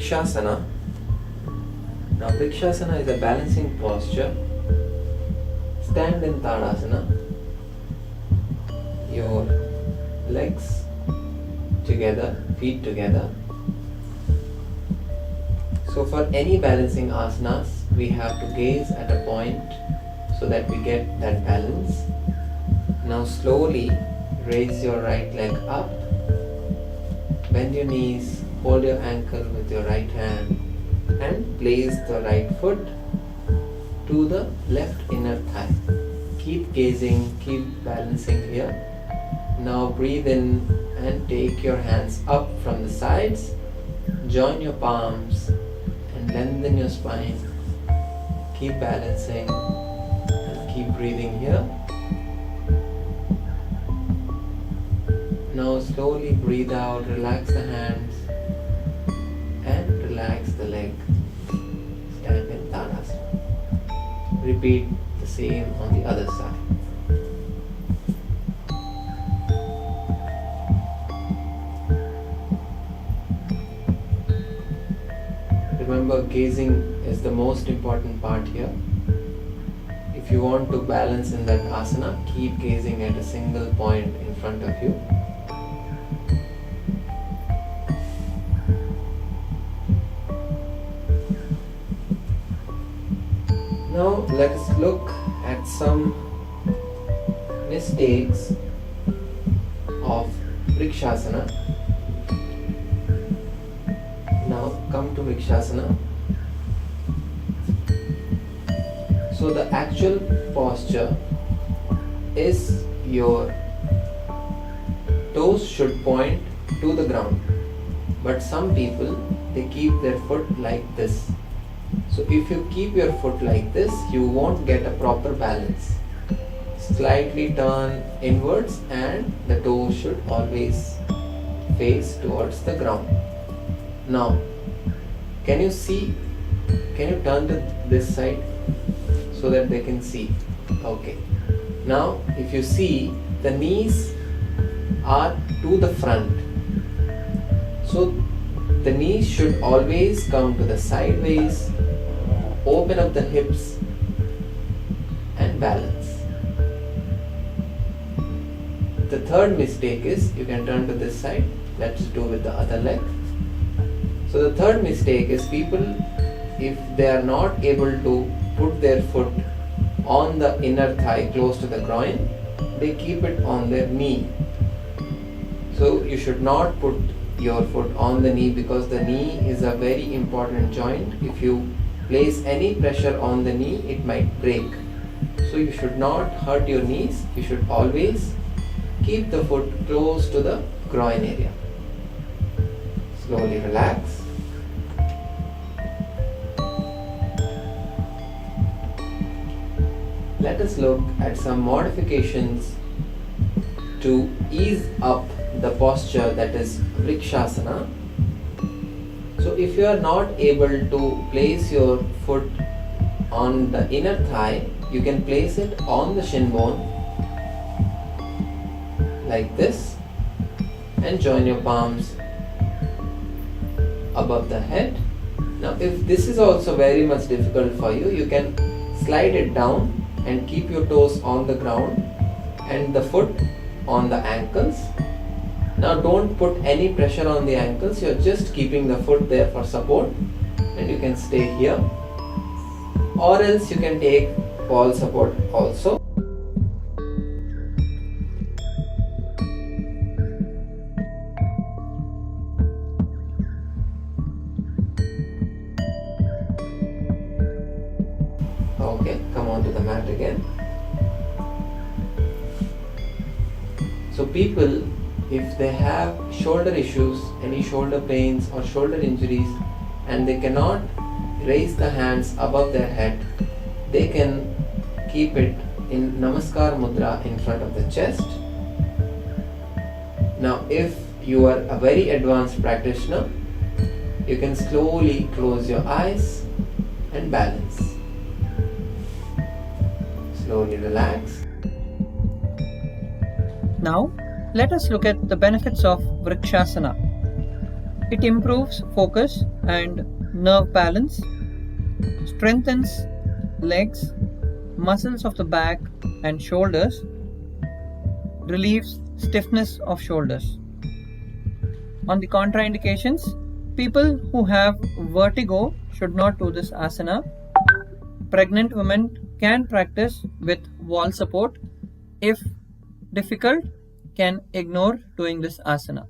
Vrikshasana. Now Vrikshasana is a balancing posture. Stand in Tadasana. Your legs together, feet together. So for any balancing asanas, we have to gaze at a point so that we get that balance. Now slowly raise your right leg up. Bend your knees, hold your ankle with your right hand and place the right foot to the left inner thigh. Keep gazing, keep balancing here. Now breathe in and take your hands up from the sides. Join your palms and lengthen your spine. Keep balancing and keep breathing here. Now slowly breathe out, relax the hands and relax the leg. Stand in Tadasana. Repeat the same on the other side. Remember, gazing is the most important part here. If you want to balance in that asana, keep gazing at a single point in front of you. Now let us look at some mistakes of Rikshasana. Now come to Vrikshasana. So the actual posture is your toes should point to the ground, but some people, they keep their foot like this. So if you keep your foot like this, you won't get a proper balance. Slightly turn inwards and the toes should always face towards the ground. Now, can you see? Can you turn to this side so that they can see? Okay. Now, if you see, the knees are to the front. So, the knees should always come to the sideways. Open up the hips and balance. The third mistake is, you can turn to this side. Let's do with the other leg. So the third mistake is, people, if they are not able to put their foot on the inner thigh close to the groin, they keep it on their knee. So you should not put your foot on the knee, because the knee is a very important joint. If you place any pressure on the knee, it might break. So you should not hurt your knees. You should always keep the foot close to the groin area. Slowly relax. Let us look at some modifications to ease up the posture, that is Vrikshasana. So if you are not able to place your foot on the inner thigh, you can place it on the shin bone like this and join your palms above the head. Now if this is also very much difficult for you, you can slide it down and keep your toes on the ground and the foot on the ankles. Now don't put any pressure on the ankles, you're just keeping the foot there for support, and you can stay here, or else you can take wall support also. Okay, come on to the mat again. So people, if they have shoulder issues, any shoulder pains or shoulder injuries, and they cannot raise the hands above their head, they can keep it in Namaskar Mudra in front of the chest. Now if you are a very advanced practitioner, you can slowly close your eyes and balance. Slowly relax. Now, let us look at the benefits of Vrikshasana. It improves focus and nerve balance, strengthens legs, muscles of the back and shoulders, relieves stiffness of shoulders. On the contraindications, people who have vertigo should not do this asana. Pregnant women can practice with wall support. If difficult, can ignore doing this asana.